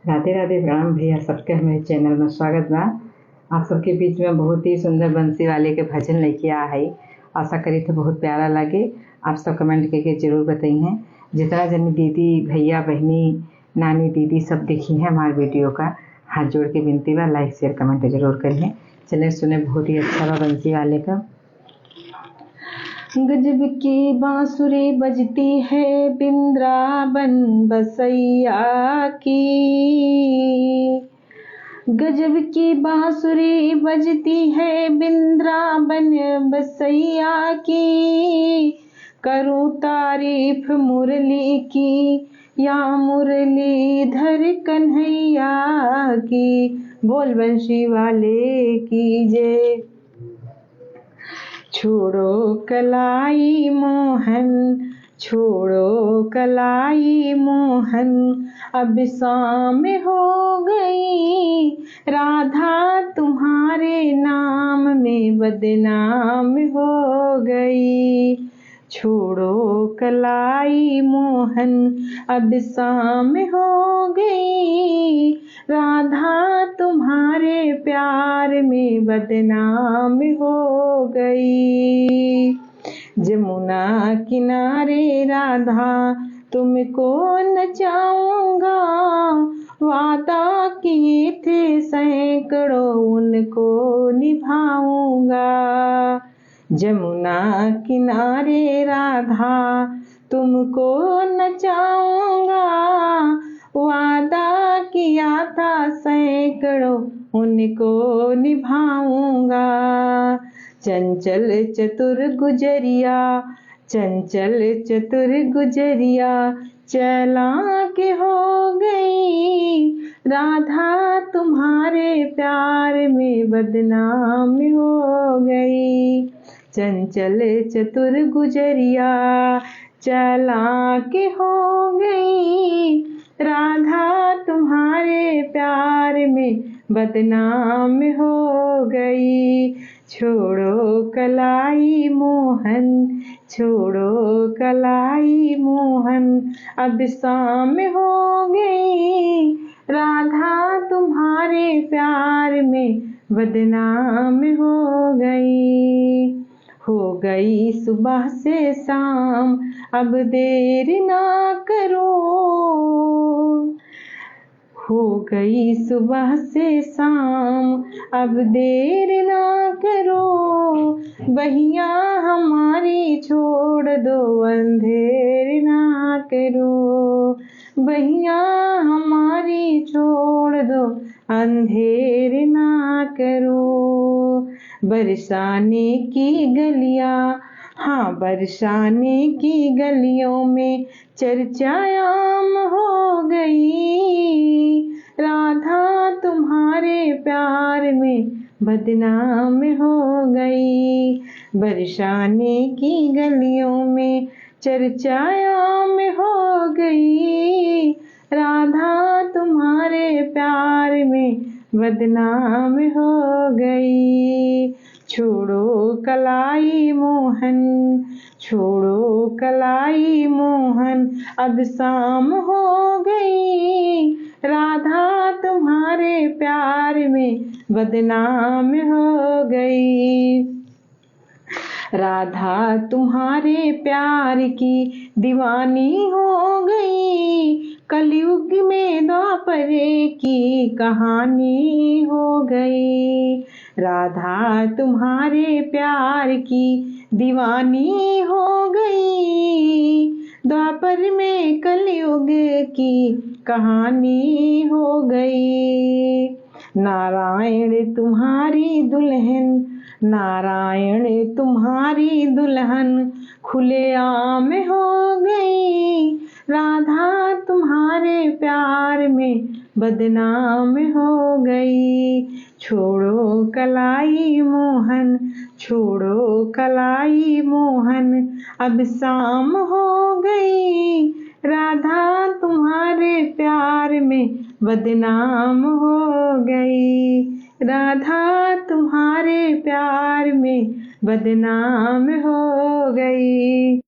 राधे राधे, प्रणाम भैया। सबके हमारे चैनल में स्वागत बा। आप सबके बीच में बहुत ही सुंदर बंसी वाले के भजन लेके आ है। आशा करी तो बहुत प्यारा लगे। आप सब कमेंट करके जरूर बताइए। जितना जन दीदी भैया बहनी नानी दीदी सब देखी है हमारे वीडियो का, हाथ जोड़ के विनती बा, लाइक शेयर कमेंट जरूर करिए। चले सुने, बहुत ही अच्छा बा बंसी वाले का। गजब की बांसुरी बजती है वृंदावन बसैया की। गजब की बांसुरी बजती है वृंदावन बसैया की। करूं तारीफ मुरली की या मुरलीधर कन्हैया की। बोल बंशी वाले की जय। छोड़ो कलाई मोहन, छोड़ो कलाई मोहन, अब शाम हो गई। राधा तुम्हारे नाम में बदनाम हो गई। छोड़ो कलाई मोहन, अब शाम हो गई। राधा तुम्हारे प्यार में बदनाम हो गई। जमुना किनारे राधा तुमको नचाऊंगा। वादा किए थे सैकड़ों, उनको निभाऊंगा। जमुना किनारे राधा तुमको नचाऊंगा। वादा किया था सैकड़ों, उनको निभाऊंगा। चंचल चतुर गुजरिया, चंचल चतुर गुजरिया, चालाक हो गई। राधा तुम्हारे प्यार में बदनाम हो गई। चंचल चतुर गुजरिया, चालाक हो गई। राधा तुम्हारे प्यार में बदनाम हो गई। छोड़ो कलाई मोहन, छोड़ो कलाई मोहन, अब शाम हो गई। राधा तुम्हारे प्यार में बदनाम हो गई। हो गई सुबह से शाम, अब देर ना करो। हो गई सुबह से शाम, अब देर ना करो। बहिया हमारी छोड़ दो, अंधेर ना करो। बहिया हमारी छोड़ दो, अंधेर ना करो। बरसाने की गलियां, हाँ बरसाने की गलियों में चर्चा आम हो गई। राधा तुम्हारे प्यार में बदनाम हो गई। बरसाने की गलियों में चर्चा आम हो गई। राधा तुम्हारे प्यार में बदनाम हो गई। छोड़ो कलाई मोहन, छोड़ो कलाई मोहन, अब शाम हो गई। राधा तुम्हारे प्यार में बदनाम हो गई। राधा तुम्हारे प्यार की दीवानी हो गई। कलयुग में द्वापर की कहानी हो गई। राधा तुम्हारे प्यार की दीवानी हो गई। द्वापर में कलयुग की कहानी हो गई। नारायण तुम्हारी दुल्हन, नारायण तुम्हारी दुल्हन, खुलेआम हो गई। राधा तुम्हारे प्यार में बदनाम हो गई। छोड़ो कलाई मोहन, छोड़ो कलाई मोहन, अब शाम हो गई। राधा तुम्हारे प्यार में बदनाम हो गई। राधा तुम्हारे प्यार में बदनाम हो गई।